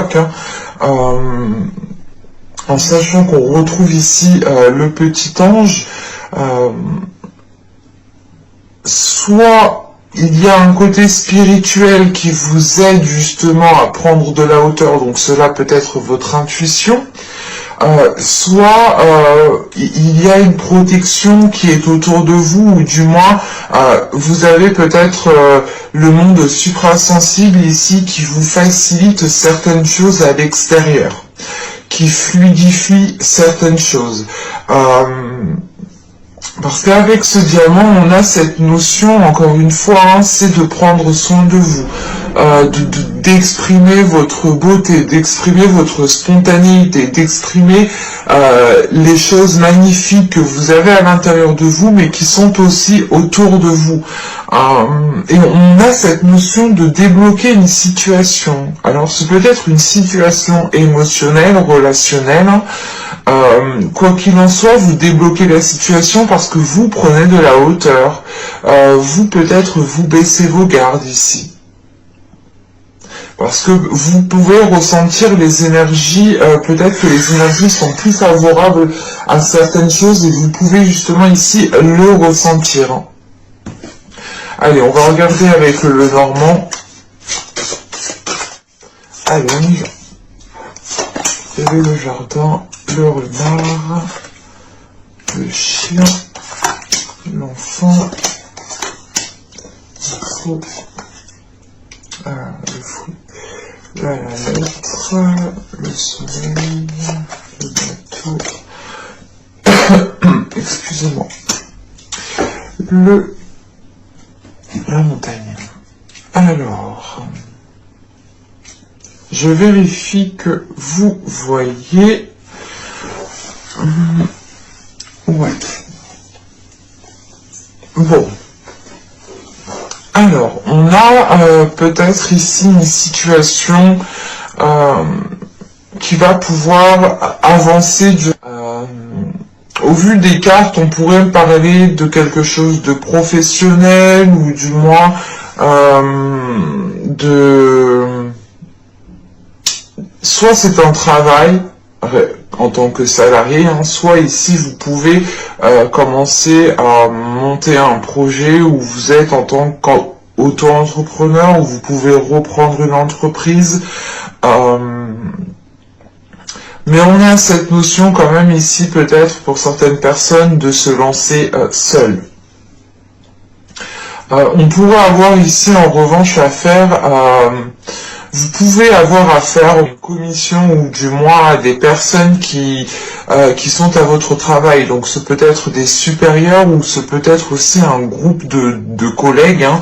l'époque, hein, en sachant qu'on retrouve ici le petit ange, soit il y a un côté spirituel qui vous aide justement à prendre de la hauteur, donc cela peut être votre intuition, soit il y a une protection qui est autour de vous, ou du moins vous avez peut-être le monde suprasensible ici qui vous facilite certaines choses à l'extérieur, qui fluidifie certaines choses. Parce qu'avec ce diamant, on a cette notion, encore une fois, hein, c'est de prendre soin de vous, d'exprimer votre beauté, d'exprimer votre spontanéité, d'exprimer les choses magnifiques que vous avez à l'intérieur de vous, mais qui sont aussi autour de vous. Et on a cette notion de débloquer une situation. Alors, c'est peut-être une situation émotionnelle, relationnelle, hein. Quoi qu'il en soit, vous débloquez la situation parce que vous prenez de la hauteur. Vous peut-être vous baissez vos gardes ici. Parce que vous pouvez ressentir les énergies, peut-être que les énergies sont plus favorables à certaines choses et vous pouvez justement ici le ressentir. Allez, on va regarder avec le Normand. Allez, on y va. Il y avait le jardin, le renard, le chien, l'enfant, le fruit, la lettre, le soleil, le bateau, excusez-moi, la montagne. Alors, je vérifie que vous voyez. Ouais. Bon. Alors, on a peut-être ici une situation qui va pouvoir avancer. Au vu des cartes, on pourrait parler de quelque chose de professionnel ou du moins soit c'est un travail en tant que salarié, hein, soit ici vous pouvez commencer à monter un projet où vous êtes en tant qu'auto-entrepreneur, où vous pouvez reprendre une entreprise. Mais on a cette notion quand même ici, peut-être pour certaines personnes, de se lancer seul. On pourrait avoir ici en revanche affaire vous pouvez avoir affaire à une commission ou du moins à des personnes qui sont à votre travail. Donc ce peut être des supérieurs ou ce peut être aussi un groupe de collègues. Hein.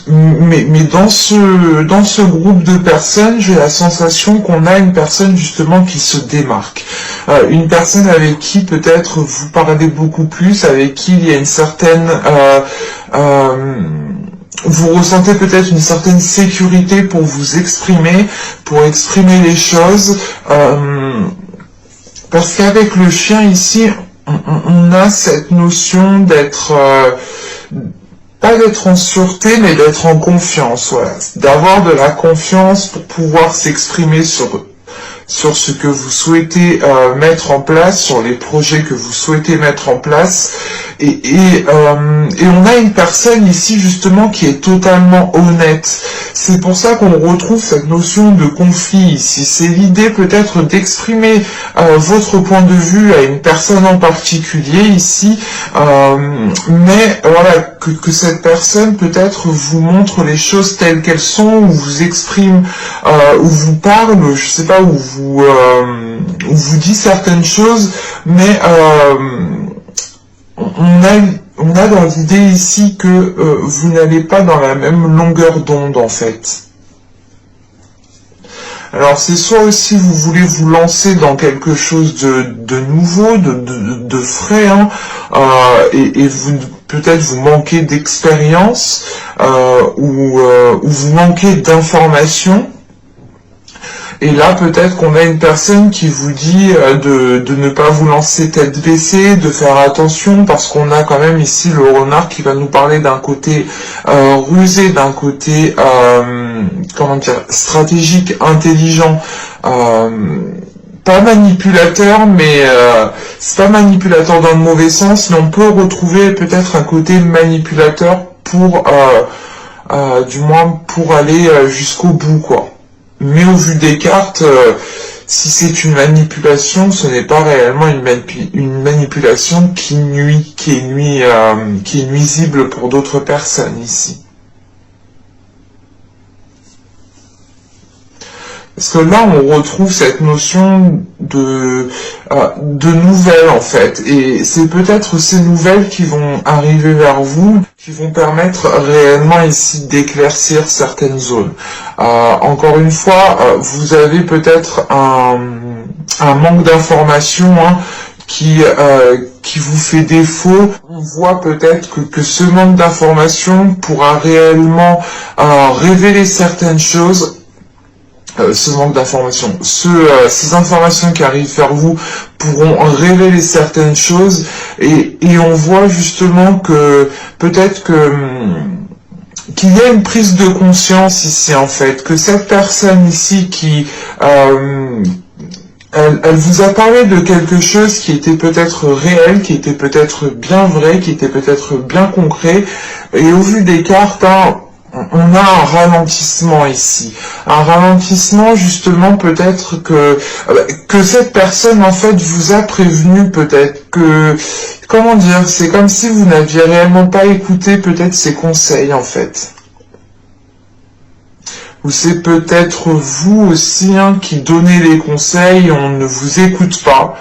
Mais dans ce groupe de personnes, j'ai la sensation qu'on a une personne justement qui se démarque. Une personne avec qui peut-être vous parlez beaucoup plus, avec qui il y a une certaine... vous ressentez peut-être une certaine sécurité pour vous exprimer, pour exprimer les choses, parce qu'avec le chien ici, on a cette notion d'être, pas d'être en sûreté, mais d'être en confiance, voilà, d'avoir de la confiance pour pouvoir s'exprimer sur ce que vous souhaitez mettre en place, sur les projets que vous souhaitez mettre en place. Et on a une personne ici justement qui est totalement honnête. C'est pour ça qu'on retrouve cette notion de conflit ici. C'est l'idée peut-être d'exprimer votre point de vue à une personne en particulier ici, mais voilà, que cette personne peut-être vous montre les choses telles qu'elles sont, ou vous exprime, ou vous parle, je sais pas, ou vous dit certaines choses, mais on a dans l'idée ici que vous n'allez pas dans la même longueur d'onde en fait. Alors c'est soit aussi vous voulez vous lancer dans quelque chose de nouveau, de frais, hein, et vous peut-être vous manquez d'expérience, ou vous manquez d'informations. Et là, peut-être qu'on a une personne qui vous dit de ne pas vous lancer tête baissée, de faire attention, parce qu'on a quand même ici le renard qui va nous parler d'un côté rusé, d'un côté, comment dire, stratégique, intelligent, pas manipulateur, mais c'est pas manipulateur dans le mauvais sens, mais on peut retrouver peut-être un côté manipulateur pour, du moins, pour aller jusqu'au bout, quoi. Mais au vu des cartes, si c'est une manipulation, ce n'est pas réellement une manipulation qui nuit, qui est nuisible pour d'autres personnes ici. Parce que là, on retrouve cette notion de nouvelles, en fait. Et c'est peut-être ces nouvelles qui vont arriver vers vous, qui vont permettre réellement ici d'éclaircir certaines zones. Encore une fois, vous avez peut-être un manque d'information, hein, qui vous fait défaut. On voit peut-être que ce manque d'information pourra réellement révéler certaines choses. Ce manque d'informations. Ces informations qui arrivent vers vous pourront révéler certaines choses et on voit justement que peut-être qu'il y a une prise de conscience ici en fait, que cette personne ici qui elle vous a parlé de quelque chose qui était peut-être réel, qui était peut-être bien vrai, qui était peut-être bien concret, et au vu des cartes, hein, on a un ralentissement ici. Un ralentissement justement peut-être que cette personne en fait vous a prévenu peut-être que, comment dire, c'est comme si vous n'aviez réellement pas écouté peut-être ses conseils en fait. Ou c'est peut-être vous aussi hein, qui donnez les conseils, on ne vous écoute pas.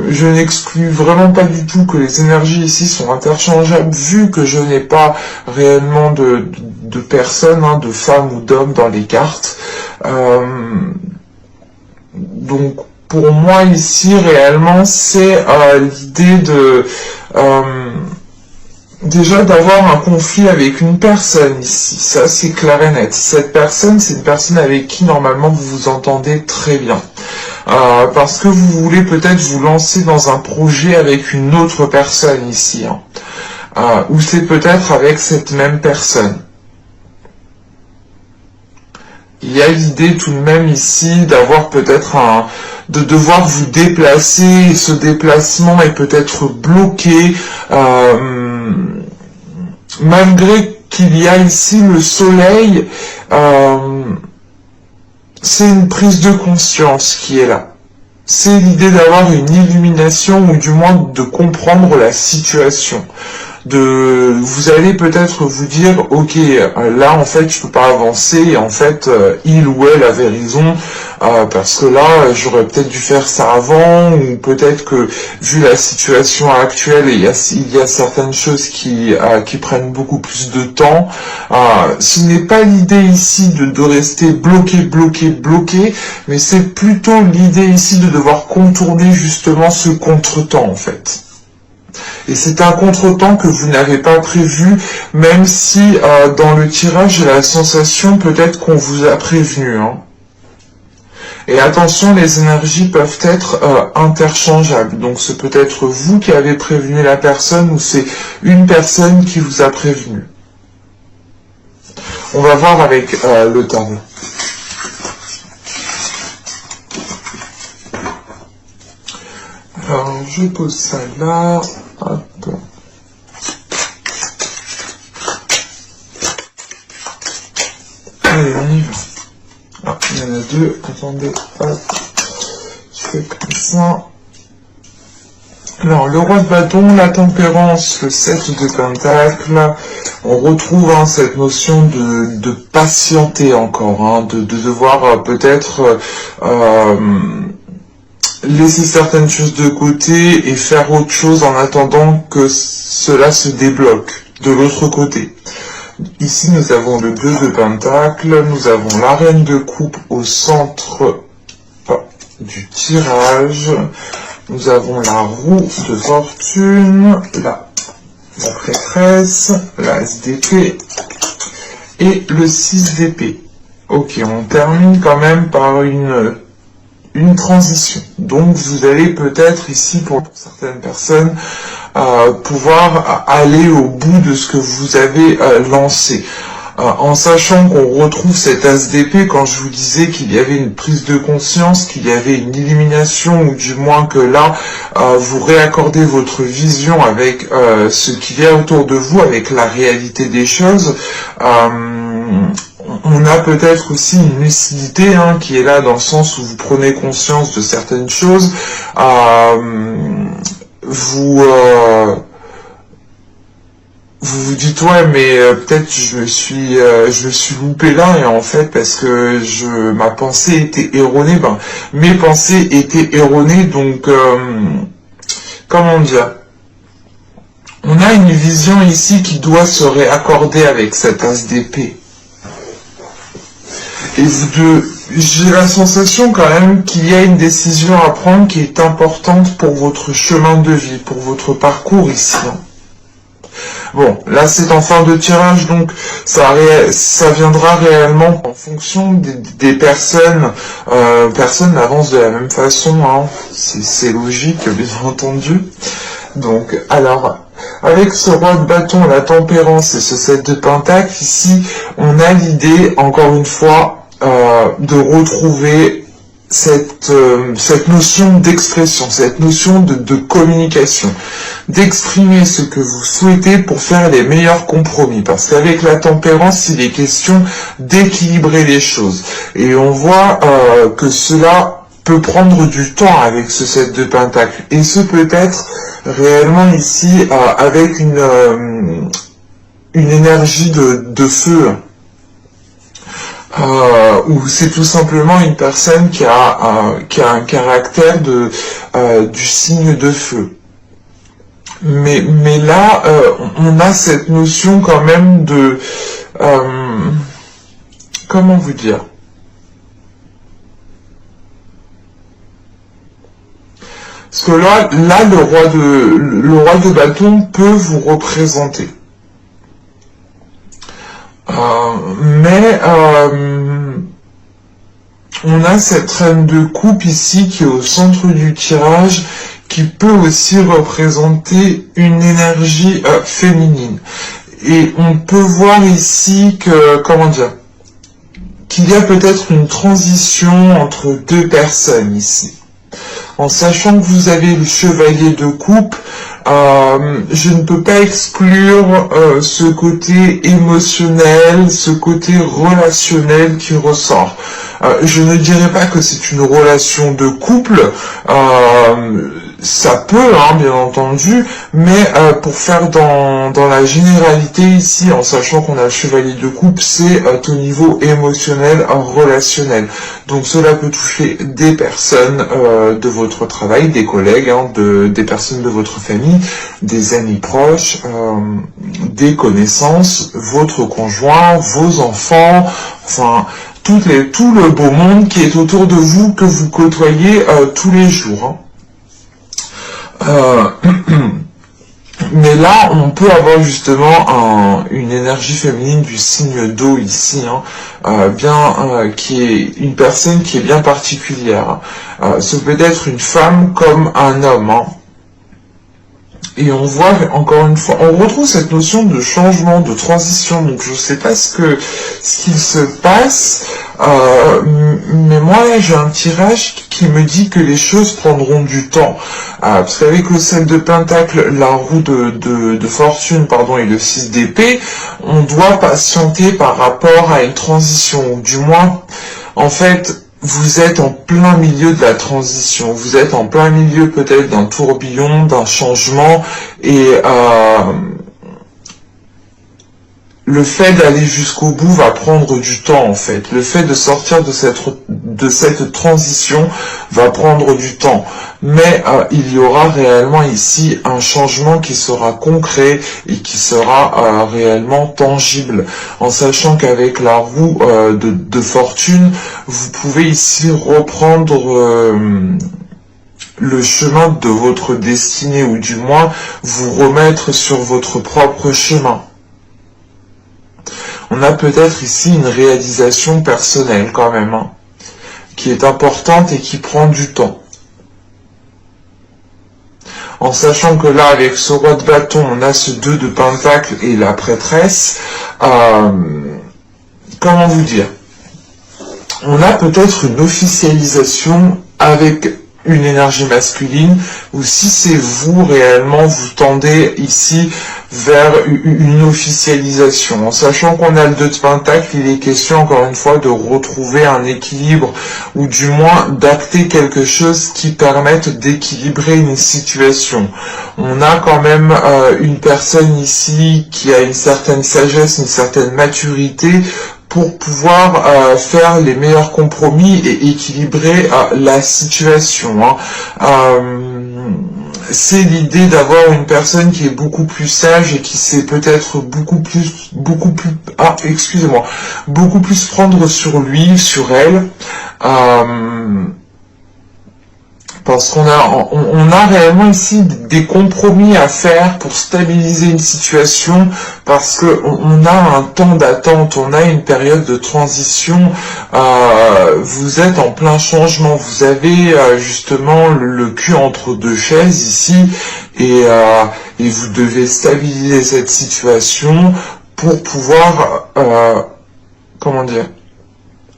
Je n'exclus vraiment pas du tout que les énergies ici sont interchangeables, vu que je n'ai pas réellement de personnes, hein, de femmes ou d'hommes dans les cartes. Donc pour moi ici réellement c'est l'idée de déjà d'avoir un conflit avec une personne ici, ça c'est clair et net. Cette personne, c'est une personne avec qui normalement vous vous entendez très bien. Parce que vous voulez peut-être vous lancer dans un projet avec une autre personne ici. Hein. Ou c'est peut-être avec cette même personne. Il y a l'idée tout de même ici d'avoir peut-être de devoir vous déplacer, et ce déplacement est peut-être bloqué, malgré qu'il y a ici le soleil, c'est une prise de conscience qui est là. C'est l'idée d'avoir une illumination, ou du moins de comprendre la situation. Vous allez peut-être vous dire, ok, là en fait je peux pas avancer, et en fait il ou elle avait raison, parce que là j'aurais peut-être dû faire ça avant, ou peut-être que vu la situation actuelle, il y a certaines choses qui prennent beaucoup plus de temps. Ce n'est pas l'idée ici de rester bloqué, mais c'est plutôt l'idée ici de devoir contourner justement ce contretemps en fait. Et c'est un contretemps que vous n'avez pas prévu, même si dans le tirage, j'ai la sensation peut-être qu'on vous a prévenu. Hein. Et attention, les énergies peuvent être interchangeables. Donc c'est peut-être vous qui avez prévenu la personne, ou c'est une personne qui vous a prévenu. On va voir avec le tarot. Alors, je pose ça là. Hop. Allez, on y va. Ah, il y en a deux. Attendez. Hop. Je fais comme ça. Alors, le roi de bâton, la tempérance, le 7 de pentacle. On retrouve hein, cette notion de patienter encore, hein, de devoir peut-être laisser certaines choses de côté et faire autre chose en attendant que cela se débloque de l'autre côté. Ici, nous avons le 2 de pentacle, nous avons la reine de coupe au centre du tirage, nous avons la roue de fortune, la prêtresse, l'as d'épée et le 6 d'épée. Ok, on termine quand même par une transition. Donc vous allez peut-être ici, pour certaines personnes, pouvoir aller au bout de ce que vous avez lancé. En sachant qu'on retrouve cet as d'épée quand je vous disais qu'il y avait une prise de conscience, qu'il y avait une illumination, ou du moins que là, vous réaccordez votre vision avec ce qu'il y a autour de vous, avec la réalité des choses. On a peut-être aussi une lucidité qui est là dans le sens où vous prenez conscience de certaines choses. Vous vous dites ouais mais peut-être je me suis loupé là et en fait parce que ma pensée était erronée, mes pensées étaient erronées, donc comment dire, on a une vision ici qui doit se réaccorder avec cet as d'épée. Et j'ai la sensation quand même qu'il y a une décision à prendre qui est importante pour votre chemin de vie, pour votre parcours ici. Bon, là c'est en fin de tirage, donc ça viendra réellement en fonction des personnes. Personne n'avance de la même façon, c'est logique, bien entendu. Donc, alors, avec ce roi de bâton, la tempérance et ce 7 de pentacle, ici, on a l'idée, encore une fois, de retrouver cette notion d'expression, cette notion de communication, d'exprimer ce que vous souhaitez pour faire les meilleurs compromis, parce qu'avec la tempérance, il est question d'équilibrer les choses, et on voit que cela peut prendre du temps avec ce 7 de pentacle, et ce peut être réellement ici avec une énergie de feu, ou c'est tout simplement une personne qui a un caractère du signe de feu. Mais là, on a cette notion quand même de... comment vous dire ? Parce que là le roi de bâton peut vous représenter. Mais on a cette reine de coupe ici qui est au centre du tirage, qui peut aussi représenter une énergie féminine. Et on peut voir ici que, comment dire, qu'il y a peut-être une transition entre deux personnes ici. En sachant que vous avez le chevalier de coupe, je ne peux pas exclure ce côté émotionnel, ce côté relationnel qui ressort. Je ne dirais pas que c'est une relation de couple, ça peut, bien entendu, mais pour faire dans la généralité ici, en sachant qu'on a le chevalier de coupe, c'est au niveau émotionnel, relationnel. Donc cela peut toucher des personnes de votre travail, des collègues, des personnes de votre famille, des amis proches, des connaissances, votre conjoint, vos enfants, enfin tout le beau monde qui est autour de vous, que vous côtoyez tous les jours. Mais là, on peut avoir justement une énergie féminine du signe d'eau ici, qui est une personne qui est bien particulière. Ce peut être une femme comme un homme. Et on voit, encore une fois, on retrouve cette notion de changement, de transition. Donc je ne sais pas ce qu'il se passe, mais moi là j'ai un tirage qui me dit que les choses prendront du temps. Parce qu'avec le 7 de pentacle, la roue de fortune, et le 6 d'épée, on doit patienter par rapport à une transition. Du moins, en fait, vous êtes en plein milieu de la transition, vous êtes en plein milieu peut-être d'un tourbillon, d'un changement, et le fait d'aller jusqu'au bout va prendre du temps en fait. Le fait de sortir de cette transition va prendre du temps. Mais il y aura réellement ici un changement qui sera concret et qui sera réellement tangible. En sachant qu'avec la roue de fortune, vous pouvez ici reprendre le chemin de votre destinée, ou du moins vous remettre sur votre propre chemin. On a peut-être ici une réalisation personnelle quand même, hein, qui est importante et qui prend du temps. En sachant que là, avec ce roi de bâton, on a ce 2 de pentacle et la prêtresse. Comment vous dire? On a peut-être une officialisation avec une énergie masculine, ou si c'est vous réellement, vous tendez ici vers une officialisation. En sachant qu'on a le 2 de pentacle, il est question encore une fois de retrouver un équilibre, ou du moins d'acter quelque chose qui permette d'équilibrer une situation. On a quand même une personne ici qui a une certaine sagesse, une certaine maturité, pour pouvoir faire les meilleurs compromis et équilibrer la situation. C'est l'idée d'avoir une personne qui est beaucoup plus sage et qui sait peut-être beaucoup plus prendre sur lui, sur elle. Parce qu'on a réellement ici des compromis à faire pour stabiliser une situation, parce que on a un temps d'attente, on a une période de transition, vous êtes en plein changement, vous avez justement le cul entre deux chaises ici, et vous devez stabiliser cette situation pour pouvoir, comment dire,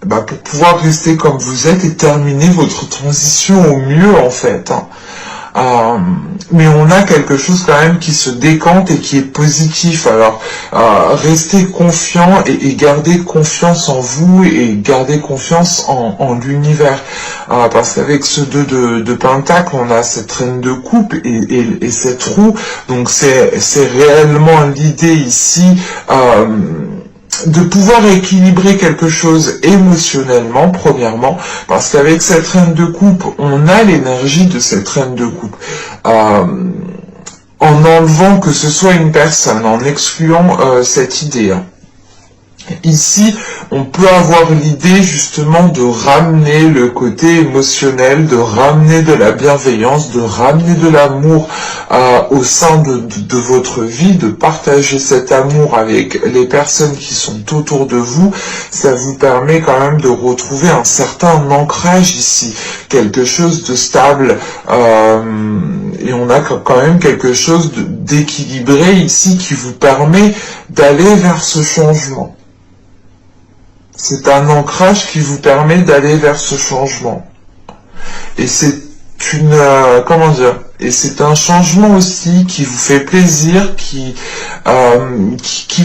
pour pouvoir rester comme vous êtes et terminer votre transition au mieux en fait. Mais on a quelque chose quand même qui se décante et qui est positif. Alors restez confiant et gardez confiance en vous et gardez confiance en l'univers. Parce qu'avec ce 2 de pentacle, on a cette reine de coupe et cette roue. Donc c'est réellement l'idée ici. De pouvoir équilibrer quelque chose émotionnellement, premièrement, parce qu'avec cette reine de coupe, on a l'énergie de cette reine de coupe. En enlevant que ce soit une personne, en excluant cette idée. Ici, on peut avoir l'idée justement de ramener le côté émotionnel, de ramener de la bienveillance, de ramener de l'amour au sein de votre vie, de partager cet amour avec les personnes qui sont autour de vous. Ça vous permet quand même de retrouver un certain ancrage ici, quelque chose de stable, et on a quand même quelque chose d'équilibré ici qui vous permet d'aller vers ce changement. C'est un ancrage qui vous permet d'aller vers ce changement. Et c'est une... comment dire? Et c'est un changement aussi qui vous fait plaisir, qui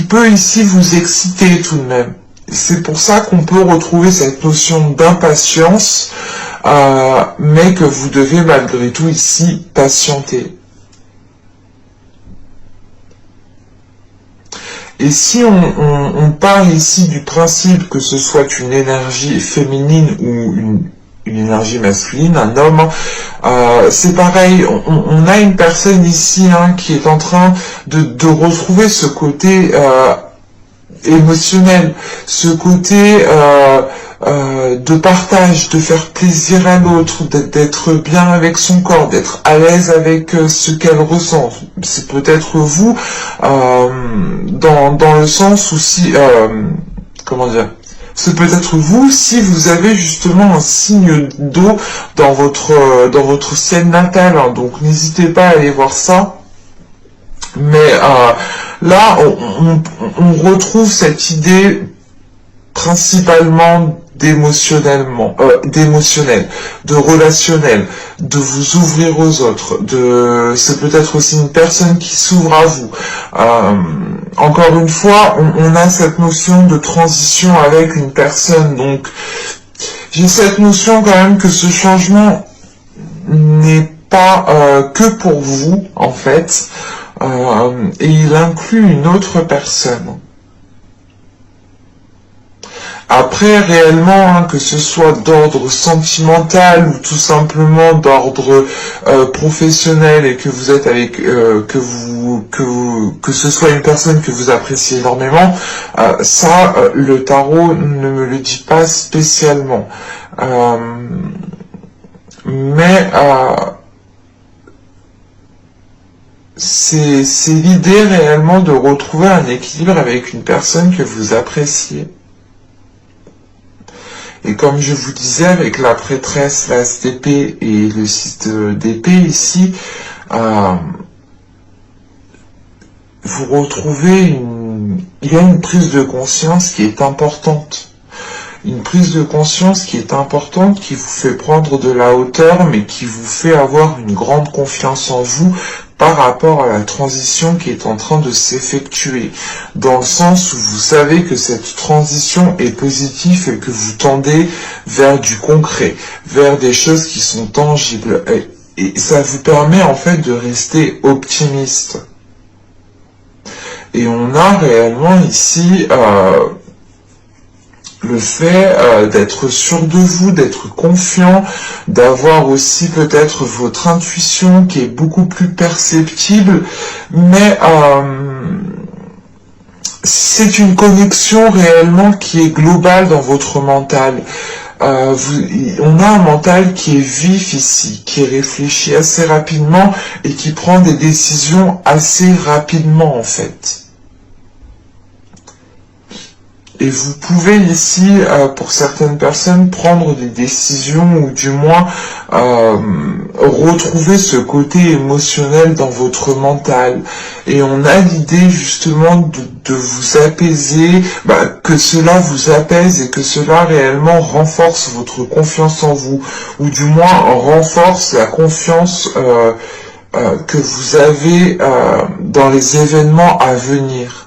peut ici vous exciter tout de même. C'est pour ça qu'on peut retrouver cette notion d'impatience, mais que vous devez malgré tout ici patienter. Et si on part ici du principe que ce soit une énergie féminine ou une énergie masculine, un homme, c'est pareil, on a une personne ici qui est en train de retrouver ce côté émotionnel, ce côté de partage, de faire plaisir à l'autre, d'être bien avec son corps, d'être à l'aise avec ce qu'elle ressent. C'est peut-être vous, dans le sens où si, comment dire, c'est peut-être vous si vous avez justement un signe d'eau dans votre ciel natal, donc n'hésitez pas à aller voir ça. Mais là, on retrouve cette idée principalement d'émotionnel, de relationnel, de vous ouvrir aux autres, c'est peut-être aussi une personne qui s'ouvre à vous. Encore une fois, on a cette notion de transition avec une personne, donc j'ai cette notion quand même que ce changement n'est pas que pour vous, en fait, et il inclut une autre personne. Après, réellement, que ce soit d'ordre sentimental ou tout simplement d'ordre professionnel et que vous êtes avec, que ce soit une personne que vous appréciez énormément, ça, le tarot ne me le dit pas spécialement. Mais c'est l'idée réellement de retrouver un équilibre avec une personne que vous appréciez. Et comme je vous disais, avec la prêtresse, l'as d'épée et le 6 d'épée ici, vous retrouvez il y a une prise de conscience qui est importante. Une prise de conscience qui est importante, qui vous fait prendre de la hauteur, mais qui vous fait avoir une grande confiance en vous par rapport à la transition qui est en train de s'effectuer. Dans le sens où vous savez que cette transition est positive et que vous tendez vers du concret, vers des choses qui sont tangibles. Et ça vous permet en fait de rester optimiste. Et on a réellement ici le fait d'être sûr de vous, d'être confiant, d'avoir aussi peut-être votre intuition qui est beaucoup plus perceptible, mais c'est une connexion réellement qui est globale dans votre mental. On a un mental qui est vif ici, qui réfléchit assez rapidement et qui prend des décisions assez rapidement en fait. Et vous pouvez ici, pour certaines personnes, prendre des décisions ou du moins retrouver ce côté émotionnel dans votre mental. Et on a l'idée justement de vous apaiser, que cela vous apaise et que cela réellement renforce votre confiance en vous, ou du moins renforce la confiance que vous avez dans les événements à venir.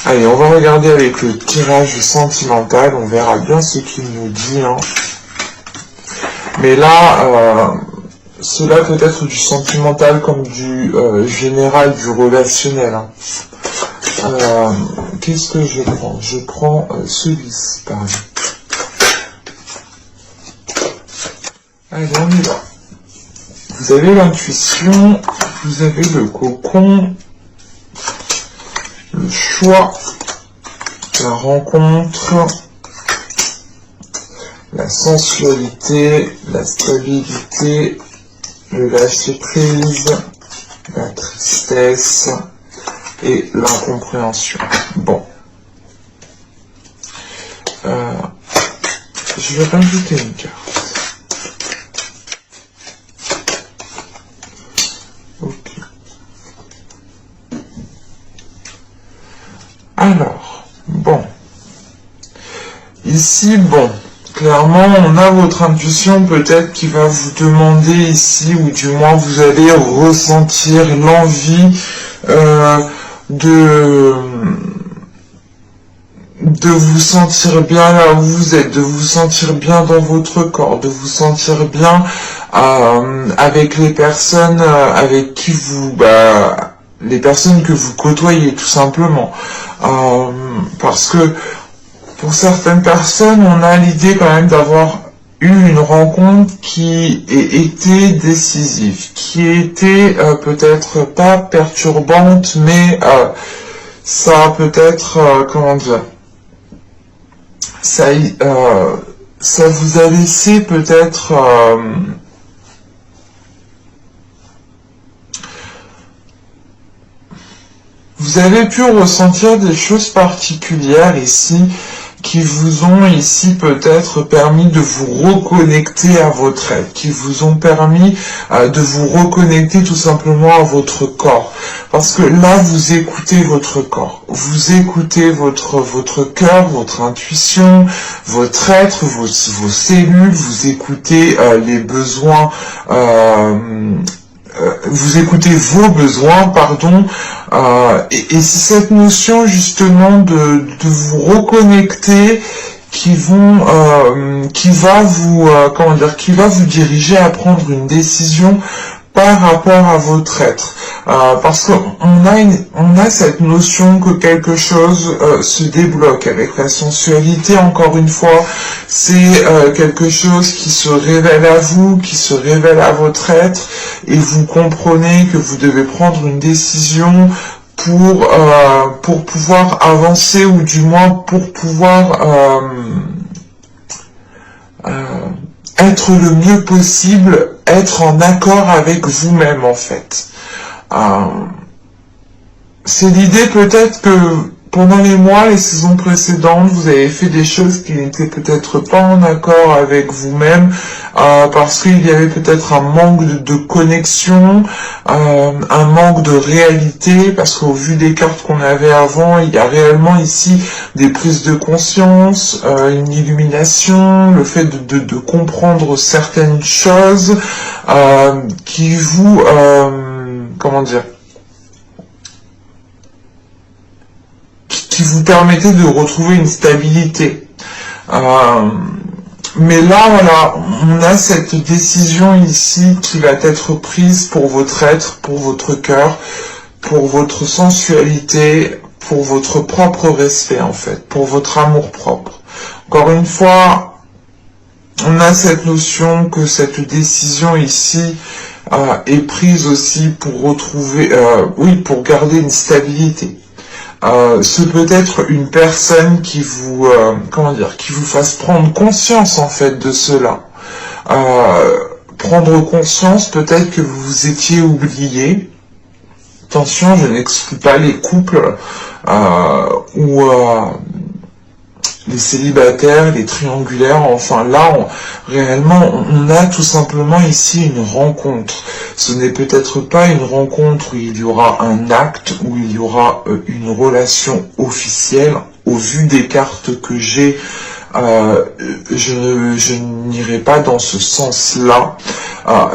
Allez, on va regarder avec le tirage sentimental, on verra bien ce qu'il nous dit. Mais là, cela peut être du sentimental comme du général, du relationnel. Qu'est-ce que je prends? Je prends celui-ci, pardon. Allez, on y va. Vous avez l'intuition, vous avez le cocon, le choix, la rencontre, la sensualité, la stabilité, le lâcher-prise, la tristesse et l'incompréhension. Bon. Je vais rajouter une carte. Alors, bon, ici, bon, clairement, on a votre intuition peut-être qui va vous demander ici, ou du moins vous allez ressentir l'envie de vous sentir bien là où vous êtes, de vous sentir bien dans votre corps, de vous sentir bien avec les personnes avec qui vous... les personnes que vous côtoyez tout simplement. Parce que pour certaines personnes, on a l'idée quand même d'avoir eu une rencontre qui a été décisive, qui était peut-être pas perturbante, mais ça a peut-être, comment dire, ça vous a laissé peut-être... vous avez pu ressentir des choses particulières ici qui vous ont ici peut-être permis de vous reconnecter à votre être, qui vous ont permis de vous reconnecter tout simplement à votre corps. Parce que là, vous écoutez votre corps, vous écoutez votre cœur, votre intuition, votre être, vos cellules, vous écoutez les besoins... vous écoutez vos besoins, pardon, et c'est cette notion justement de vous reconnecter qui va vous diriger à prendre une décision par rapport à votre être, parce qu'on a cette notion que quelque chose se débloque avec la sensualité. Encore une fois, c'est quelque chose qui se révèle à vous, qui se révèle à votre être, et vous comprenez que vous devez prendre une décision pour pouvoir avancer, ou du moins pour pouvoir être le mieux possible, être en accord avec vous-même en fait. C'est l'idée peut-être que pendant les mois, les saisons précédentes, vous avez fait des choses qui n'étaient peut-être pas en accord avec vous-même, parce qu'il y avait peut-être un manque de connexion, un manque de réalité, parce qu'au vu des cartes qu'on avait avant, il y a réellement ici des prises de conscience, une illumination, le fait de comprendre certaines choses qui vous, comment dire, qui vous permettait de retrouver une stabilité. Mais là, voilà, on a cette décision ici qui va être prise pour votre être, pour votre cœur, pour votre sensualité, pour votre propre respect, en fait, pour votre amour propre. Encore une fois, on a cette notion que cette décision ici est prise aussi pour retrouver, oui, pour garder une stabilité. Ce peut être une personne qui vous, comment dire, qui vous fasse prendre conscience en fait de cela. Prendre conscience peut-être que vous vous étiez oublié. Attention, je n'exclus pas les couples ou les célibataires, les triangulaires, enfin là, réellement, on a tout simplement ici une rencontre. Ce n'est peut-être pas une rencontre où il y aura un acte, où il y aura une relation officielle. Au vu des cartes que j'ai, je n'irai pas dans ce sens-là.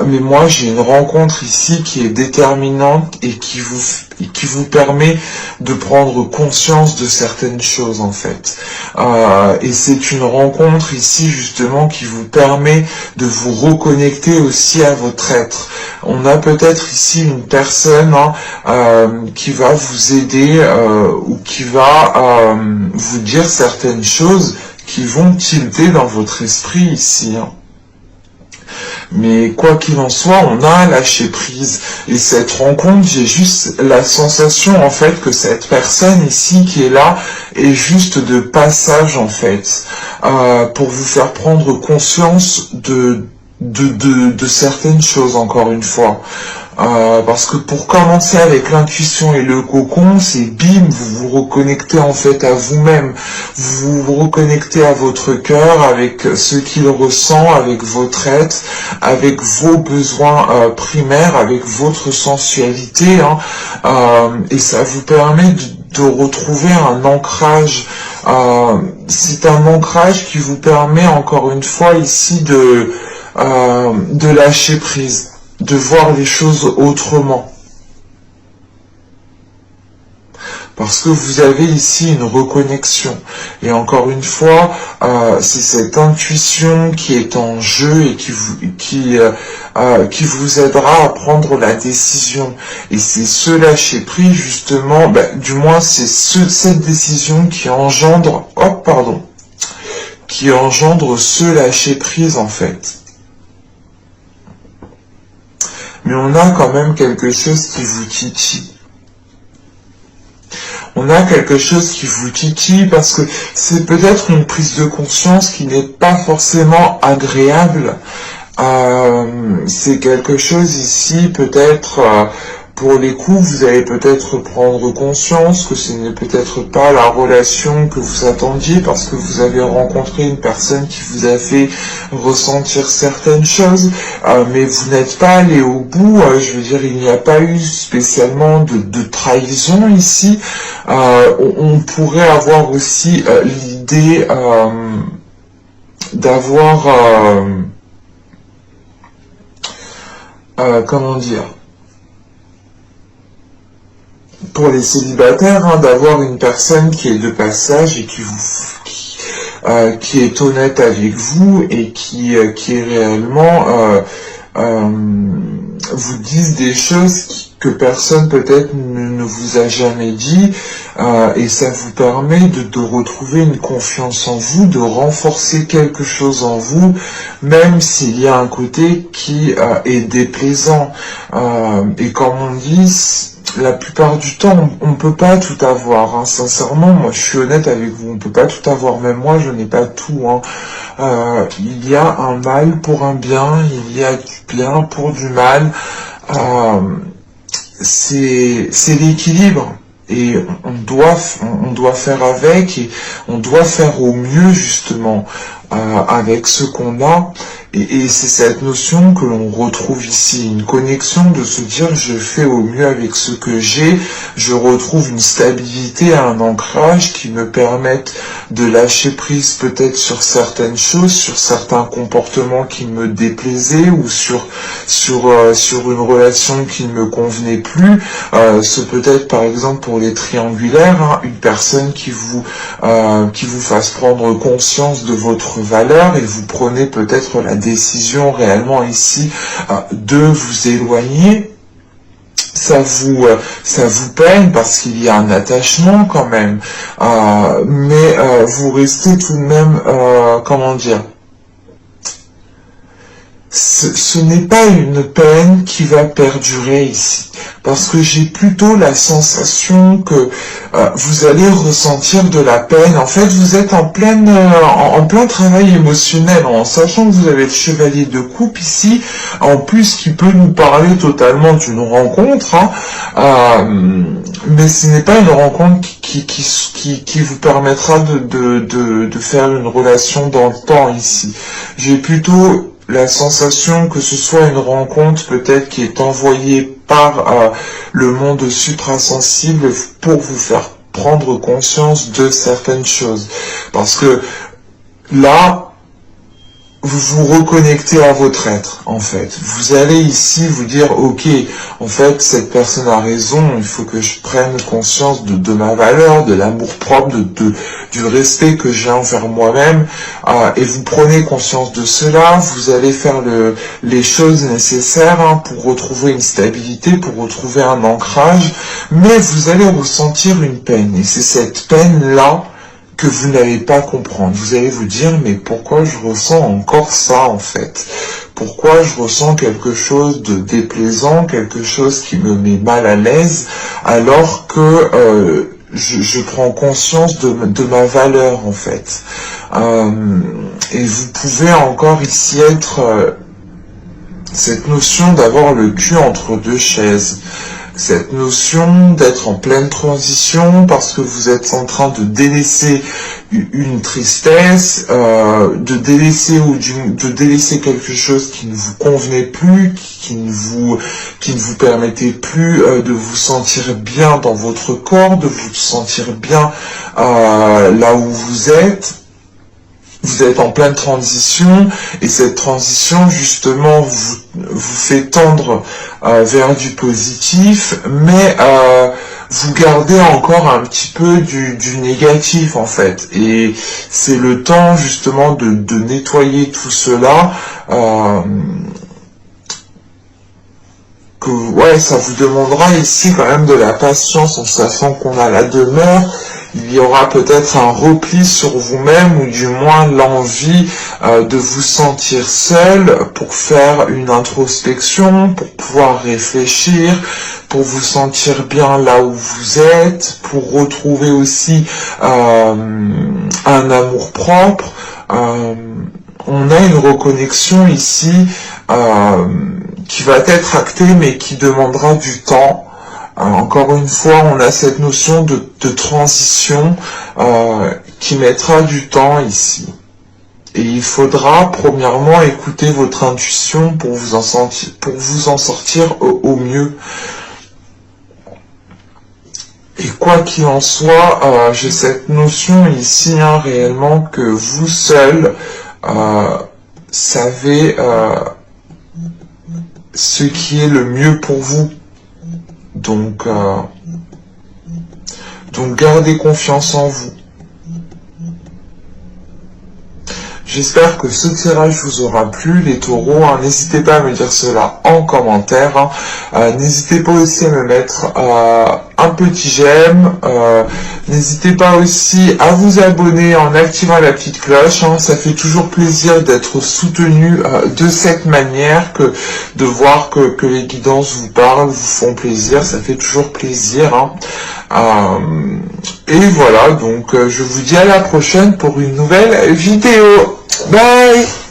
Mais moi, j'ai une rencontre ici qui est déterminante et qui vous permet de prendre conscience de certaines choses, en fait. Et c'est une rencontre ici, justement, qui vous permet de vous reconnecter aussi à votre être. On a peut-être ici une personne qui va vous aider ou qui va vous dire certaines choses qui vont tilter dans votre esprit ici. Mais quoi qu'il en soit, on a lâché prise. Et cette rencontre, j'ai juste la sensation en fait que cette personne ici qui est là est juste de passage en fait, pour vous faire prendre conscience de certaines choses encore une fois. Parce que pour commencer avec l'intuition et le cocon, c'est bim, vous vous reconnectez en fait à vous-même, vous vous reconnectez à votre cœur, avec ce qu'il ressent, avec votre être, avec vos besoins primaires, avec votre sensualité, et ça vous permet de retrouver un ancrage. C'est un ancrage qui vous permet encore une fois ici de lâcher prise, de voir les choses autrement. Parce que vous avez ici une reconnexion. Et encore une fois, c'est cette intuition qui est en jeu et qui vous aidera à prendre la décision. Et c'est ce lâcher prise justement, du moins c'est cette décision qui engendre, qui engendre ce lâcher prise en fait. Mais on a quand même quelque chose qui vous titille. On a quelque chose qui vous titille parce que c'est peut-être une prise de conscience qui n'est pas forcément agréable. C'est quelque chose ici, peut-être, pour les coups, vous allez peut-être prendre conscience que ce n'est peut-être pas la relation que vous attendiez parce que vous avez rencontré une personne qui vous a fait ressentir certaines choses, mais vous n'êtes pas allé au bout. Je veux dire, il n'y a pas eu spécialement de trahison ici. On pourrait avoir aussi l'idée d'avoir, comment dire, pour les célibataires, d'avoir une personne qui est de passage et qui est honnête avec vous et qui est réellement vous dise des choses que personne peut-être ne vous a jamais dit, et ça vous permet de retrouver une confiance en vous, de renforcer quelque chose en vous, même s'il y a un côté qui est déplaisant. Et comme on dit, la plupart du temps, on ne peut pas tout avoir. Hein. Sincèrement, moi, je suis honnête avec vous, on ne peut pas tout avoir. Même moi, je n'ai pas tout. Hein. Il y a un mal pour un bien, il y a du bien pour du mal. C'est l'équilibre. Et on doit faire avec et on doit faire au mieux justement avec ce qu'on a. Et c'est cette notion que l'on retrouve ici, une connexion de se dire je fais au mieux avec ce que j'ai, je retrouve une stabilité, un ancrage qui me permettent de lâcher prise peut-être sur certaines choses, sur certains comportements qui me déplaisaient ou sur une relation qui ne me convenait plus. Ce peut être par exemple pour les triangulaires, hein, une personne qui vous fasse prendre conscience de votre valeur et vous prenez peut-être la décision réellement ici de vous éloigner. Ça vous peine parce qu'il y a un attachement quand même, mais vous restez tout de même, comment dire, ce n'est pas une peine qui va perdurer ici, parce que j'ai plutôt la sensation que vous allez ressentir de la peine. En fait, vous êtes en plein travail émotionnel, en sachant que vous avez le chevalier de coupe ici, en plus qui peut nous parler totalement d'une rencontre, hein, mais ce n'est pas une rencontre qui vous permettra de faire une relation dans le temps ici. J'ai plutôt la sensation que ce soit une rencontre peut-être qui est envoyée par le monde suprasensible pour vous faire prendre conscience de certaines choses. Parce que là, vous vous reconnectez à votre être, en fait. Vous allez ici vous dire, ok, en fait, cette personne a raison, il faut que je prenne conscience de ma valeur, de l'amour-propre, du respect que j'ai envers moi-même, et vous prenez conscience de cela, vous allez faire les choses nécessaires hein, pour retrouver une stabilité, pour retrouver un ancrage, mais vous allez ressentir une peine, et c'est cette peine-là que vous n'allez pas comprendre. Vous allez vous dire, mais pourquoi je ressens encore ça en fait? Pourquoi je ressens quelque chose de déplaisant, quelque chose qui me met mal à l'aise, alors que je prends conscience de ma valeur en fait. Et vous pouvez encore ici être cette notion d'avoir le cul entre deux chaises. Cette notion d'être en pleine transition parce que vous êtes en train de délaisser une tristesse, de délaisser quelque chose qui ne vous convenait plus, qui ne vous permettait plus de vous sentir bien dans votre corps, de vous sentir bien là où vous êtes. Vous êtes en pleine transition et cette transition justement vous fait tendre vers du positif, mais vous gardez encore un petit peu du négatif en fait. Et c'est le temps justement de nettoyer tout cela. Ouais, ça vous demandera ici quand même de la patience en sachant qu'on a la demeure. Il y aura peut-être un repli sur vous-même ou du moins l'envie de vous sentir seul pour faire une introspection, pour pouvoir réfléchir, pour vous sentir bien là où vous êtes, pour retrouver aussi un amour-propre. On a une reconnexion ici qui va être actée mais qui demandera du temps. Encore une fois, on a cette notion de transition qui mettra du temps ici. Et il faudra premièrement écouter votre intuition pour vous en sortir au mieux. Et quoi qu'il en soit, j'ai cette notion ici hein, réellement que vous seul savez ce qui est le mieux pour vous. Donc gardez confiance en vous. J'espère que ce tirage vous aura plu, les taureaux. Hein. N'hésitez pas à me dire cela en commentaire. Hein. N'hésitez pas aussi à me mettre un petit j'aime. N'hésitez pas aussi à vous abonner en activant la petite cloche. Hein. Ça fait toujours plaisir d'être soutenu de cette manière, que de voir que les guidances vous parlent, vous font plaisir. Ça fait toujours plaisir. Hein. Et voilà, donc je vous dis à la prochaine pour une nouvelle vidéo. Bye!